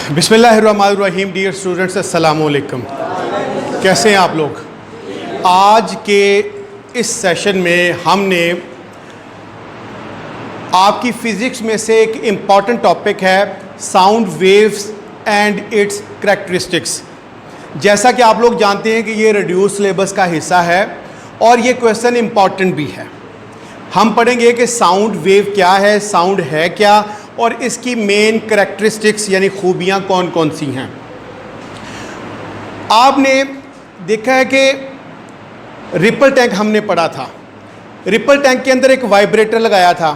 बिस्मिल्लाहिर्रहमानिर्रहीम। Dear students, अस्सलाम वालेकुम। कैसे हैं आप लोग? आज के इस सेशन में हमने आपकी फ़िज़िक्स में से एक इम्पॉर्टेंट टॉपिक है sound waves and it's characteristics. जैसा कि आप लोग जानते हैं कि ये रिड्यूस सिलेबस का हिस्सा है और ये क्वेश्चन इम्पॉर्टेंट भी है। हम पढ़ेंगे कि साउंड वेव क्या है, साउंड है क्या, और इसकी मेन करैक्टरिस्टिक्स यानी खूबियाँ कौन कौन सी हैं। आपने देखा है कि रिपल टैंक हमने पढ़ा था। रिपल टैंक के अंदर एक वाइब्रेटर लगाया था।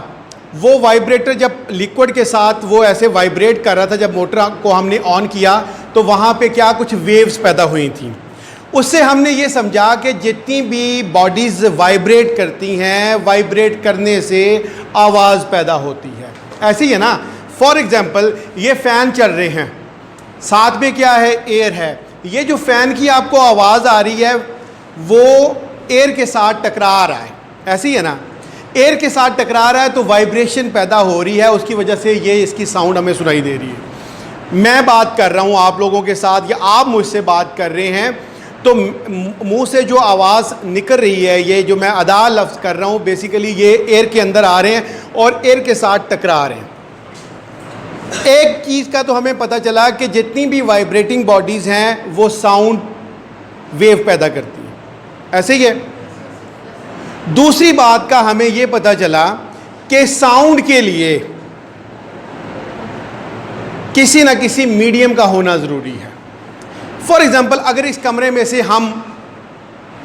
वो वाइब्रेटर जब लिक्विड के साथ वो ऐसे वाइब्रेट कर रहा था, जब मोटर को हमने ऑन किया तो वहाँ पे क्या कुछ वेव्स पैदा हुई थी। उससे हमने ये समझा कि जितनी भी बॉडीज़ वाइब्रेट करती हैं, वाइब्रेट करने से आवाज़ पैदा होती है। ऐसे ही है ना। फॉर एग्ज़ाम्पल ये फ़ैन चल रहे हैं, साथ में क्या है, एयर है। ये जो फ़ैन की आपको आवाज़ आ रही है वो एयर के साथ टकरा रहा है। ऐसे ही है ना। एयर के साथ टकरा रहा है तो वाइब्रेशन पैदा हो रही है, उसकी वजह से ये इसकी साउंड हमें सुनाई दे रही है। मैं बात कर रहा हूँ आप लोगों के साथ या आप मुझसे बात कर रहे हैं, तो मुंह से जो आवाज़ निकल रही है, ये जो मैं अदा लफ्ज़ कर रहा हूँ, बेसिकली ये एयर के अंदर आ रहे हैं और एयर के साथ टकरा रहे हैं। एक चीज़ का तो हमें पता चला कि जितनी भी वाइब्रेटिंग बॉडीज़ हैं वो साउंड वेव पैदा करती हैं। ऐसे ही है। दूसरी बात का हमें ये पता चला कि साउंड के लिए किसी ना किसी मीडियम का होना ज़रूरी है। फॉर एग्ज़ाम्पल अगर इस कमरे में से हम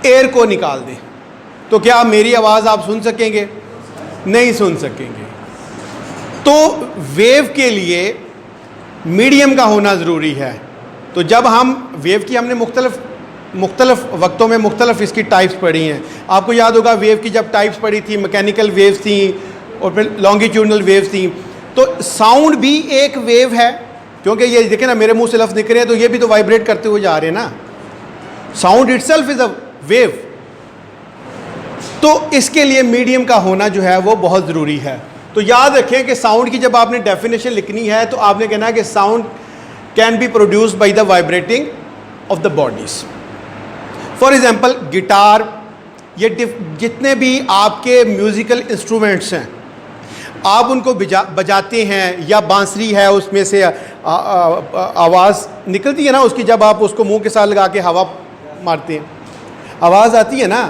एयर को निकाल दें तो क्या मेरी आवाज़ आप सुन सकेंगे? नहीं सुन सकेंगे। तो वेव के लिए मीडियम का होना ज़रूरी है। तो जब हम वेव की हमने मुख्तलिफ वक्तों में मुख्तलिफ इसकी टाइप्स पढ़ी हैं। आपको याद होगा वेव की जब टाइप्स पढ़ी थी, मैकेनिकल वेव्स थी और फिर लॉन्गिट्यूडनल वेव्स थी। तो साउंड भी एक वेव है, क्योंकि ये देखें ना, मेरे मुंह से लफ्ज़ निकल रहे हैं तो ये भी तो वाइब्रेट करते हुए जा रहे हैं ना। Sound itself is a wave. तो इसके लिए मीडियम का होना जो है वो बहुत ज़रूरी है। तो याद रखें कि साउंड की जब आपने डेफिनेशन लिखनी है तो आपने कहना है कि sound can be produced by the vibrating of the bodies. For example guitar, ये जितने भी आपके म्यूज़िकल इंस्ट्रूमेंट्स हैं आप उनको बजाते हैं, या बांसुरी है उसमें से आवाज़ निकलती है ना उसकी, जब आप उसको मुंह के साथ लगा के हवा मारते हैं आवाज़ आती है ना।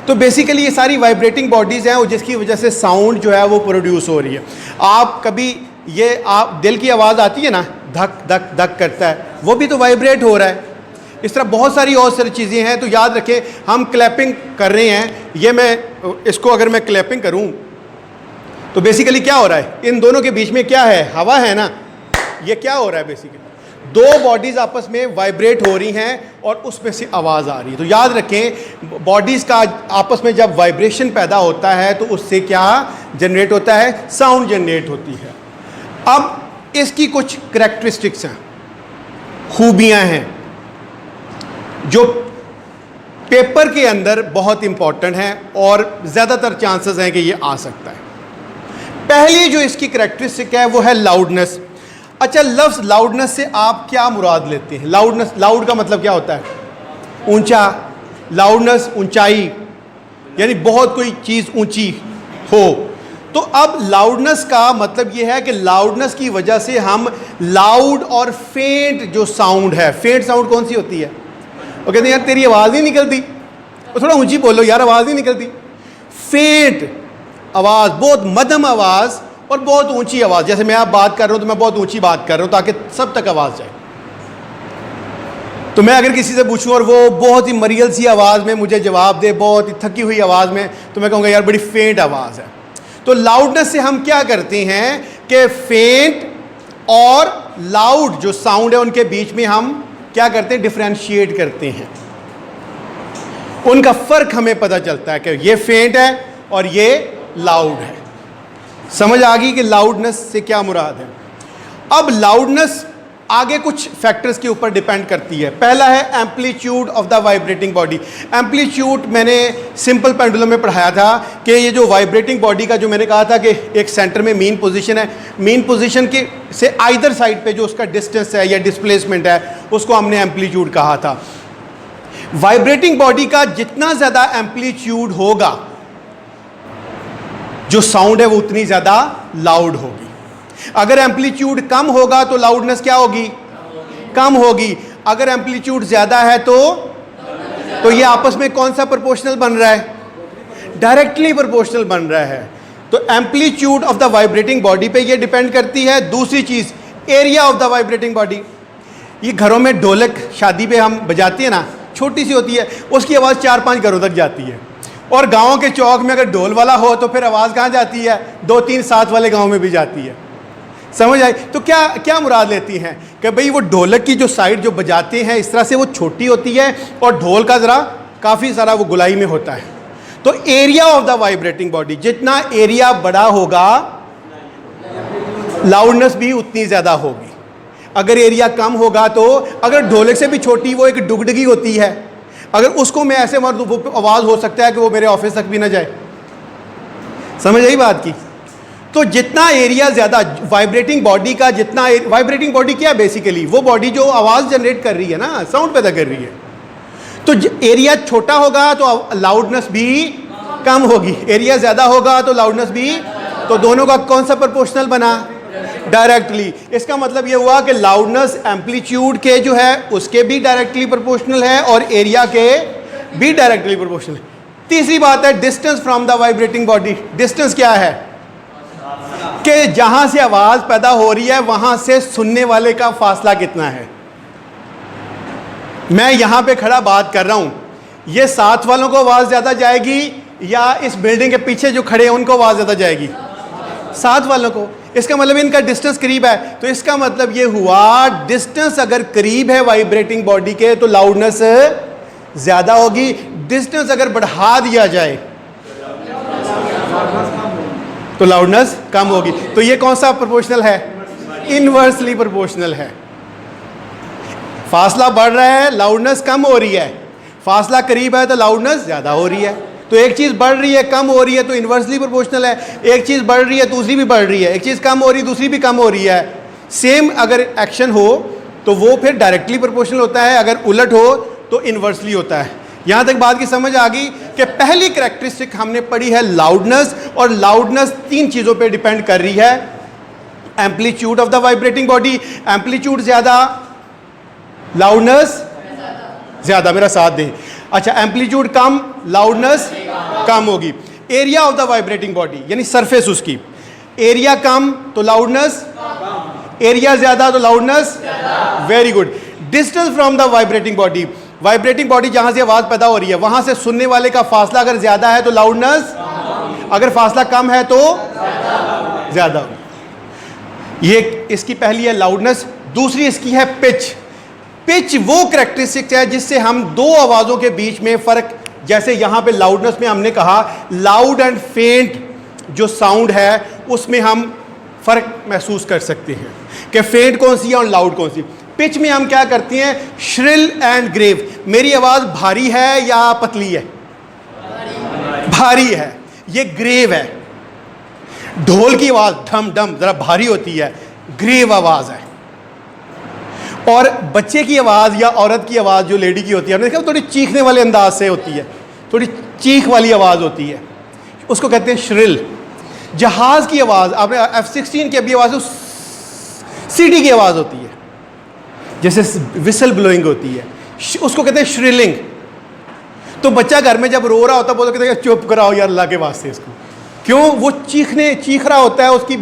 तो बेसिकली ये सारी वाइब्रेटिंग बॉडीज़ हैं और जिसकी वजह से साउंड जो है वो प्रोड्यूस हो रही है। आप कभी ये आप दिल की आवाज़ आती है ना, धक धक धक करता है, वो भी तो वाइब्रेट हो रहा है। इस तरह बहुत सारी और सारी चीज़ें हैं। तो याद रखें हम क्लैपिंग कर रहे हैं, ये मैं इसको अगर मैं क्लैपिंग करूं तो बेसिकली क्या हो रहा है, इन दोनों के बीच में क्या है, हवा है ना। ये क्या हो रहा है, बेसिकली दो बॉडीज़ आपस में वाइब्रेट हो रही हैं और उसमें से आवाज़ आ रही है। तो याद रखें बॉडीज़ का आपस में जब वाइब्रेशन पैदा होता है तो उससे क्या जनरेट होता है, साउंड जनरेट होती है। अब इसकी कुछ करैक्टरिस्टिक्स हैं, खूबियाँ हैं जो पेपर के अंदर बहुत इंपॉर्टेंट हैं और ज़्यादातर चांसेस हैं कि ये आ सकता है। पहली जो इसकी करैक्टरिस्टिक है वो है लाउडनेस। अच्छा, लफ्ज़ लाउडनेस से आप क्या मुराद लेते हैं? लाउडनेस, लाउड का मतलब क्या होता है? ऊंचा। लाउडनेस ऊंचाई, यानी बहुत कोई चीज़ ऊंची हो। तो अब लाउडनेस का मतलब ये है कि लाउडनेस की वजह से हम लाउड और फेंट जो साउंड है, फेंट साउंड कौन सी होती है? वो कहते हैं यार तेरी आवाज़ नहीं निकलती, और थोड़ा ऊंची बोलो यार, आवाज़ नहीं निकलती। फेंट आवाज़, बहुत मध्यम आवाज़ और बहुत ऊंची आवाज़। जैसे मैं आप बात कर रहा हूँ तो मैं बहुत ऊंची बात कर रहा हूँ ताकि सब तक आवाज़ जाए। तो मैं अगर किसी से पूछूं और वो बहुत ही मरियल सी आवाज़ में मुझे जवाब दे, बहुत ही थकी हुई आवाज़ में, तो मैं कहूँगा यार बड़ी फेंट आवाज़ है। तो लाउडनेस से हम क्या करते हैं कि फेंट और लाउड जो साउंड है उनके बीच में हम क्या करते हैं, डिफ्रेंशिएट करते हैं। उनका फ़र्क हमें पता चलता है कि ये फेंट है और ये लाउड है। समझ आ गई कि लाउडनेस से क्या मुराद है? अब लाउडनेस आगे कुछ फैक्टर्स के ऊपर डिपेंड करती है। पहला है amplitude of the vibrating body. Amplitude मैंने सिंपल पेंडुलम में पढ़ाया था कि ये जो वाइब्रेटिंग बॉडी का जो मैंने कहा था कि एक सेंटर में मीन पोजीशन है, मीन पोजीशन के से आइदर साइड पे जो उसका डिस्टेंस है या डिस्प्लेसमेंट है उसको हमने एम्पलीट्यूड कहा था। वाइब्रेटिंग बॉडी का जितना ज़्यादा एम्पलीट्यूड होगा, जो साउंड है वो उतनी ज़्यादा लाउड होगी। अगर एम्पलीट्यूड कम होगा तो लाउडनेस क्या होगी? कम होगी। अगर एम्पलीट्यूड ज़्यादा है तो ये आपस में कौन सा प्रोपोर्शनल बन रहा है? डायरेक्टली प्रोपोर्शनल बन रहा है। तो amplitude of the vibrating body पे ये डिपेंड करती है। दूसरी चीज़, area of the vibrating body. ये घरों में ढोलक शादी पे हम बजाते हैं ना, छोटी सी होती है, उसकी आवाज़ 4-5 घरों तक जाती है। और गाँव के चौक में अगर ढोल वाला हो तो फिर आवाज़ कहाँ जाती है? 2-3-7 वाले गाँव में भी जाती है। समझ आई? तो क्या क्या मुराद लेती हैं कि भाई वो ढोलक की जो साइड जो बजाते हैं इस तरह से वो छोटी होती है और ढोल का ज़रा काफ़ी सारा वो गुलाई में होता है। तो area of the vibrating body, जितना एरिया बड़ा होगा लाउडनेस भी उतनी ज़्यादा होगी। अगर एरिया कम होगा तो अगर ढोलक से भी छोटी वो एक डुगडगी होती है, अगर उसको मैं ऐसे मार दूँ वो आवाज़ हो सकता है कि वो मेरे ऑफिस तक भी ना जाए। समझ आई बात की? तो जितना एरिया ज़्यादा वाइब्रेटिंग बॉडी का, जितना वाइब्रेटिंग बॉडी क्या है बेसिकली? वो बॉडी जो आवाज़ जनरेट कर रही है ना, साउंड पैदा कर रही है। तो एरिया छोटा होगा तो लाउडनेस भी कम होगी, एरिया ज़्यादा होगा तो लाउडनेस भी। तो दोनों का कौन सा प्रोपोर्शनल बना? डायरेक्टली। इसका मतलब ये हुआ कि लाउडनेस एम्पलीट्यूड के जो है उसके भी डायरेक्टली प्रोपोर्शनल है और एरिया के भी डायरेक्टली प्रोपोर्शनल है। तीसरी बात है distance from the vibrating body. Distance क्या है? कि जहां से आवाज पैदा हो रही है वहां से सुनने वाले का फासला कितना है। मैं यहां पे खड़ा बात कर रहा हूं, ये साथ वालों को आवाज ज्यादा जाएगी या इस बिल्डिंग के पीछे जो खड़े हैं उनको आवाज ज्यादा जाएगी? साथ वालों को। इसका मतलब इनका डिस्टेंस करीब है, तो इसका मतलब ये हुआ डिस्टेंस अगर करीब है वाइब्रेटिंग बॉडी के तो लाउडनेस ज्यादा होगी। डिस्टेंस अगर बढ़ा दिया जाए तो लाउडनेस कम होगी। तो ये कौन सा प्रोपोर्शनल है? इनवर्सली प्रोपोर्शनल है। फासला बढ़ रहा है, लाउडनेस कम हो रही है। फासला करीब है तो लाउडनेस ज़्यादा हो रही है। तो एक चीज़ बढ़ रही है, कम हो रही है तो इनवर्सली प्रोपोर्शनल है। एक चीज़ बढ़ रही है दूसरी भी बढ़ रही है, एक चीज़ कम हो रही है दूसरी भी कम हो रही है। सेम अगर एक्शन हो तो वो फिर डायरेक्टली प्रोपोर्शनल होता है, अगर उलट हो तो इनवर्सली होता है। यहाँ तक बात की समझ आ गई कि पहली कैरेक्टरिस्टिक हमने पढ़ी है लाउडनेस, और लाउडनेस 3 चीज़ों पे डिपेंड कर रही है। Amplitude of the vibrating body, amplitude ज़्यादा लाउडनेस ज़्यादा, मेरा साथ दें। अच्छा, एम्पलीट्यूड कम लाउडनेस कम होगी। Area of the vibrating body यानी सरफेस उसकी, एरिया कम तो लाउडनेस, एरिया ज़्यादा तो loudness. Very good. Distance from the vibrating body, vibrating body जहां से आवाज पैदा हो रही है वहां से सुनने वाले का फासला अगर ज्यादा है तो लाउडनेस, अगर फासला कम है तो ज्यादा। ये इसकी पहली है लाउडनेस। दूसरी इसकी है पिच। पिच वो कैरेक्टरिस्टिक है जिससे हम दो आवाजों के बीच में फर्क, जैसे यहां पे लाउडनेस में हमने कहा लाउड एंड फेंट जो साउंड है उसमें हम फर्क महसूस कर सकते हैं कि फेंट कौन सी है और लाउड कौन सी। पिच में हम क्या करते हैं? Shrill and grave. मेरी आवाज भारी है या पतली है? भारी है। ये ग्रेव है। ढोल की आवाज धम धम जरा भारी होती है, ग्रेव आवाज है। और बच्चे की आवाज या औरत की आवाज जो लेडी की होती है, हमने देखा थोड़ी चीखने वाले अंदाज से होती है, थोड़ी चीख वाली आवाज होती है, उसको कहते हैं श्रिल। जहाज की आवाज, आपने F-16 की अभी आवाज सीटी की आवाज होती है, जैसे विसल ब्लोइंग होती है, उसको कहते हैं श्रिलिंग। तो बच्चा घर में जब रो रहा होता है बोलते कहते हैं चुप कराओ यार अल्लाह के वास्ते इसको, क्यों? वो चीख रहा होता है, उसकी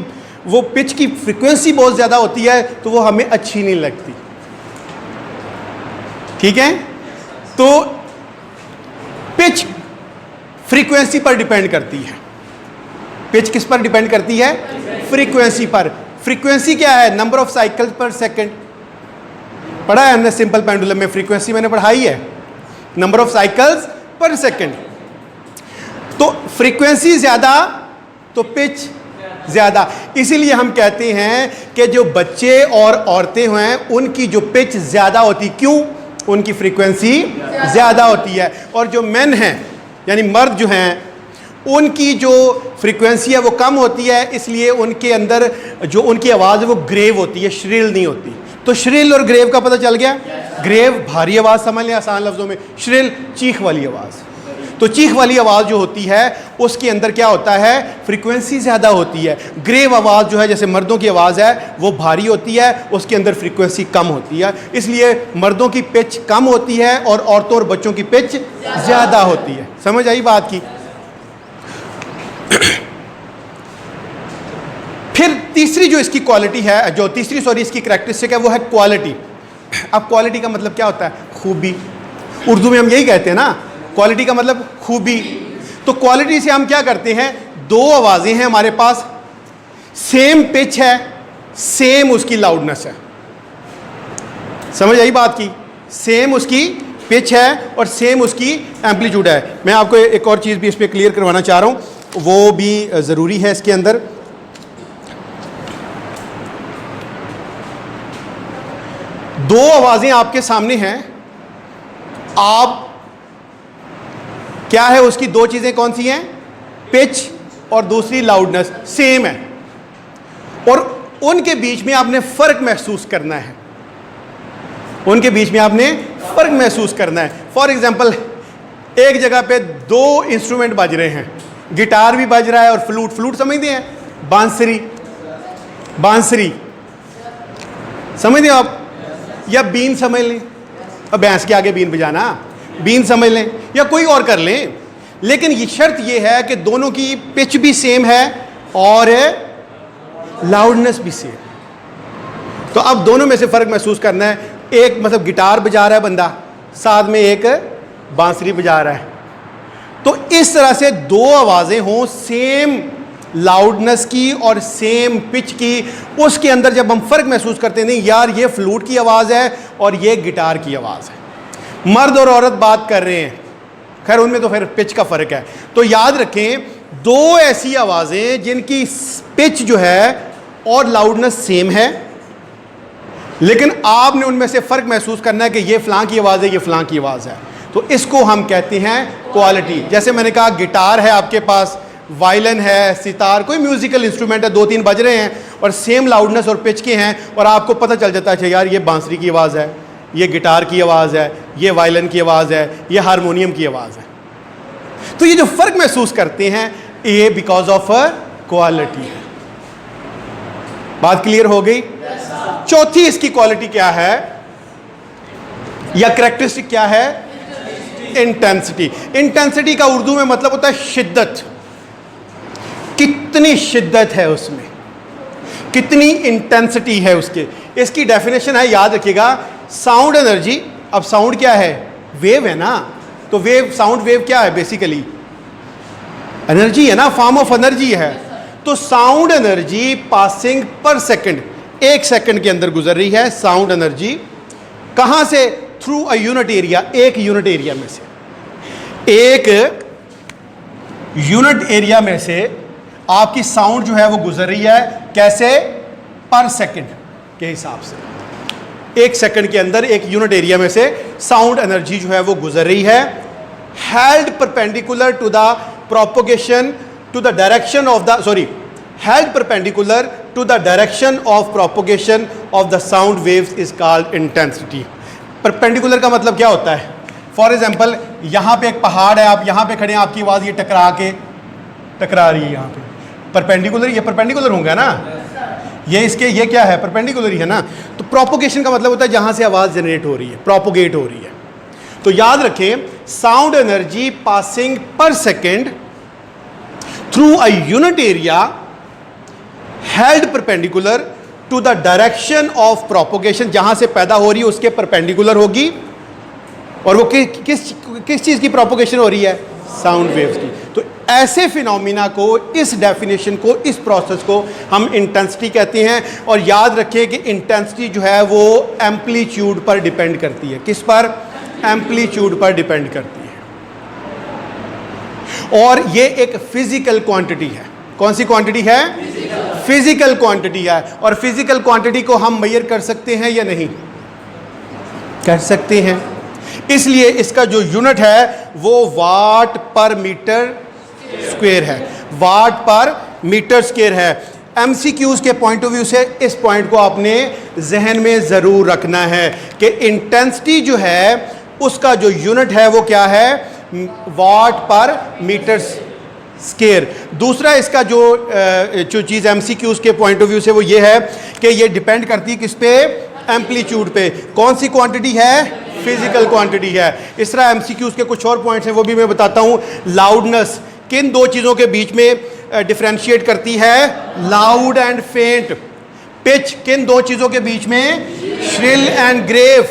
वो पिच की फ्रीक्वेंसी बहुत ज़्यादा होती है तो वो हमें अच्छी नहीं लगती। ठीक है? तो पिच फ्रीक्वेंसी पर डिपेंड करती है। पिच किस पर डिपेंड करती है? फ्रीक्वेंसी पर। फ्रीक्वेंसी क्या है? नंबर ऑफ साइकिल्स पर सेकंड। पढ़ा है हमने सिंपल पेंडुलम में, फ्रीक्वेंसी मैंने पढ़ाई है, नंबर ऑफ साइकिल्स पर सेकंड। तो फ्रीक्वेंसी ज्यादा तो पिच ज़्यादा। इसीलिए हम कहते हैं कि जो बच्चे और औरतें हैं उनकी जो पिच ज़्यादा होती, क्यों? उनकी फ्रीक्वेंसी ज़्यादा होती है। और जो मेन हैं यानी मर्द जो हैं उनकी जो फ्रीक्वेंसी है वो कम होती है, इसलिए उनके अंदर जो उनकी आवाज़ है वो ग्रेव होती है, श्रिल नहीं होती। तो श्रिल और ग्रेव का पता चल गया। ग्रेव भारी आवाज़ समझ लें आसान लफ्ज़ों में, श्रिल चीख वाली आवाज़। तो चीख वाली आवाज़ जो होती है उसके अंदर क्या होता है, फ्रीक्वेंसी ज़्यादा होती है। ग्रेव आवाज़ जो है जैसे मर्दों की आवाज़ है वो भारी होती है, उसके अंदर फ्रीक्वेंसी कम होती है, इसलिए मर्दों की पिच कम होती है और औरतों और बच्चों की पिच ज़्यादा होती है। समझ आई बात की? फिर तीसरी जो इसकी क्वालिटी है, जो तीसरी इसकी करैक्टरिस्टिक है वो है क्वालिटी। अब क्वालिटी का मतलब क्या होता है? खूबी। उर्दू में हम यही कहते हैं ना, क्वालिटी का मतलब खूबी। तो क्वालिटी से हम क्या करते हैं, दो आवाज़ें हैं हमारे पास, सेम पिच है, सेम उसकी लाउडनेस है। समझ आई बात की? सेम उसकी पिच है और सेम उसकी एम्पलीट्यूड है। मैं आपको एक और चीज़ भी इस पर क्लियर करवाना चाह रहा हूँ, वो भी ज़रूरी है इसके अंदर। दो आवाज़ें आपके सामने हैं, आप क्या है उसकी दो चीज़ें कौन सी हैं? पिच और दूसरी लाउडनेस सेम है, और उनके बीच में आपने फ़र्क महसूस करना है। उनके बीच में आपने फ़र्क महसूस करना है। फॉर एग्जांपल, एक जगह पे दो इंस्ट्रूमेंट बज रहे हैं, गिटार भी बज रहा है और फ्लूट समझते हैं, बांसुरी समझते हो आप, या बीन समझ लें, अब भैंस के आगे बीन बजाना, बीन समझ लें, या कोई और कर लें, लेकिन ये शर्त ये है कि दोनों की पिच भी सेम है और लाउडनेस भी सेम। तो अब दोनों में से फ़र्क महसूस करना है। एक मतलब गिटार बजा रहा है बंदा, साथ में एक बांसुरी बजा रहा है, तो इस तरह से दो आवाज़ें हों सेम लाउडनेस की और सेम पिच की, उसके अंदर जब हम फ़र्क महसूस करते हैं, नहीं यार ये फ्लूट की आवाज़ है और ये गिटार की आवाज़ है, मर्द और औरत बात कर रहे हैं, खैर उनमें तो फिर पिच का फ़र्क है। तो याद रखें, दो ऐसी आवाज़ें जिनकी पिच जो है और लाउडनेस सेम है, लेकिन आपने उनमें से फ़र्क महसूस करना है कि ये फ़लाँ की आवाज़ है, ये फ़लाँ की आवाज़ है, तो इसको हम कहते हैं क्वालिटी। जैसे मैंने कहा, गिटार है आपके पास, वायलिन है, सितार, कोई म्यूजिकल इंस्ट्रूमेंट है, दो तीन बज रहे हैं और सेम लाउडनेस और पिच के हैं, और आपको पता चल जाता है यार ये बांसुरी की आवाज़ है, ये गिटार की आवाज़ है, ये वायलिन की आवाज़ है, ये हारमोनियम की आवाज़ है। तो ये जो फ़र्क महसूस करते हैं ये बिकॉज ऑफ क्वालिटी है। बात क्लियर हो गई? चौथी इसकी क्वालिटी क्या है या करैक्टरिस्टिक क्या है? इंटेंसिटी। इंटेंसिटी का उर्दू में मतलब होता है शिद्दत। कितनी शिद्दत है उसमें, कितनी इंटेंसिटी है उसके। इसकी डेफिनेशन है, याद रखिएगा, साउंड एनर्जी। अब साउंड क्या है? वेव है ना, तो वेव, साउंड वेव क्या है? बेसिकली एनर्जी है ना, फॉर्म ऑफ एनर्जी है। तो साउंड एनर्जी पासिंग पर सेकंड, एक सेकंड के अंदर गुजर रही है साउंड एनर्जी। कहां से? थ्रू अ यूनिट एरिया, एक यूनिट एरिया में से, एक यूनिट एरिया में से आपकी साउंड जो है वो गुजर रही है। कैसे? पर सेकंड के हिसाब से, एक सेकंड के अंदर एक यूनिट एरिया में से साउंड एनर्जी जो है वो गुजर रही है। Held perpendicular to the propagation to the direction of the, sorry, held perpendicular to the direction of propagation of the sound waves is called intensity. Perpendicular का मतलब क्या होता है? फॉर एग्जाम्पल, यहाँ पे एक पहाड़ है, आप यहाँ पे खड़े हैं, आपकी आवाज़ ये टकरा रही है यहाँ पे, परपेंडिकुलर, ये परपेंडिकुलर होगा ना, ये इसके, ये क्या है? परपेंडिकुलर ही है ना। तो प्रोपोगेशन का मतलब होता है जहाँ से आवाज़ जनरेट हो रही है, प्रोपोगेट हो रही है। तो याद रखें, sound energy passing per second through a unit area held perpendicular to the direction of propagation, जहां से पैदा हो रही है उसके परपेंडिकुलर होगी। और वो किस चीज की प्रोपोगेशन हो रही है? साउंड वेव्स की। तो ऐसे फिनोमिना को, इस डेफिनेशन को, इस प्रोसेस को हम इंटेंसिटी कहते हैं। और याद रखें कि इंटेंसिटी जो है वो एम्पलीट्यूड पर डिपेंड करती है। किस पर? एम्पलीट्यूड पर डिपेंड करती है। और ये एक फिजिकल क्वांटिटी है। कौन सी क्वांटिटी है? फिजिकल क्वांटिटी है, और फिजिकल क्वांटिटी को हम मेजर कर सकते हैं या नहीं? कर सकते हैं। इसलिए इसका जो यूनिट है वो वाट पर मीटर स्क्वायर है, वाट पर मीटर स्क्वायर है। एमसीक्यूज के पॉइंट ऑफ व्यू से इस पॉइंट को आपने जहन में ज़रूर रखना है कि इंटेंसिटी जो है उसका जो यूनिट है वो क्या है? वाट पर मीटर स्क्वायर। दूसरा इसका जो चीज़ एमसीक्यूज के पॉइंट ऑफ व्यू से वो ये है कि ये डिपेंड करती है किस पे? एम्पलीट्यूड पे। कौन सी क्वांटिटी है? फिजिकल क्वांटिटी है। इस तरह एमसीक्यूज के कुछ और पॉइंट्स हैं वो भी मैं बताता हूँ। लाउडनेस किन दो चीज़ों के बीच में डिफरेंशिएट करती है? लाउड एंड फेंट। पिच किन दो चीज़ों के बीच में? Shrill and grave.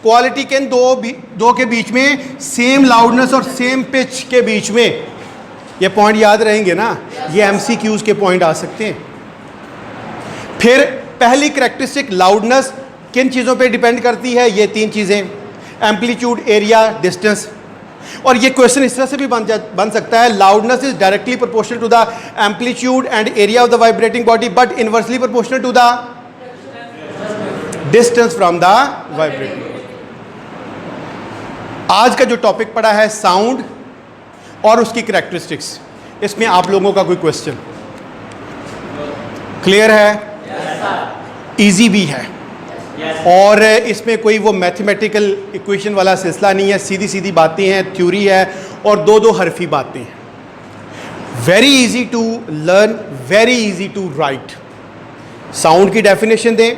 क्वालिटी किन दो के बीच में? सेम लाउडनेस और सेम पिच के बीच में। ये पॉइंट याद रहेंगे ना, ये एमसीक्यूज के पॉइंट आ सकते हैं। फिर पहली करैक्टरिस्टिक लाउडनेस किन चीज़ों पे डिपेंड करती है? ये तीन चीज़ें, एम्पलीट्यूड, एरिया, डिस्टेंस। और ये क्वेश्चन इस तरह से भी बन सकता है, loudness is directly proportional to the amplitude and area of the vibrating body but inversely proportional to the distance from the vibrating body. आज का जो टॉपिक पड़ा है साउंड और उसकी करैक्टरिस्टिक्स, इसमें आप लोगों का कोई क्वेश्चन? क्लियर है? इजी भी है और इसमें कोई वो मैथमेटिकल इक्वेशन वाला सिलसिला नहीं है, सीधी सीधी बातें हैं, थ्योरी है और दो दो हरफी बातें हैं। Very easy to learn, very easy to write. Sound की डेफिनेशन दें,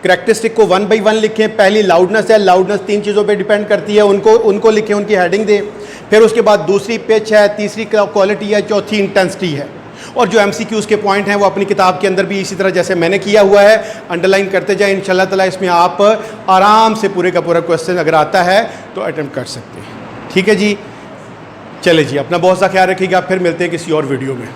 करैक्टरिस्टिक को 1 by 1 लिखें। पहली लाउडनेस है, लाउडनेस तीन चीज़ों पे डिपेंड करती है, उनको लिखें, उनकी हेडिंग दें। फिर उसके बाद दूसरी पिच है, तीसरी क्वालिटी है, चौथी इंटेंसिटी है। और जो एमसीक्यूज के पॉइंट हैं वो अपनी किताब के अंदर भी इसी तरह जैसे मैंने किया हुआ है अंडरलाइन करते जाएं। इंशाल्लाह ताला इसमें आप आराम से पूरे का पूरा क्वेश्चन अगर आता है तो अटेम्प्ट कर सकते हैं। ठीक है जी, चले जी, अपना बहुत सा ख्याल रखिएगा। फिर मिलते हैं किसी और वीडियो में।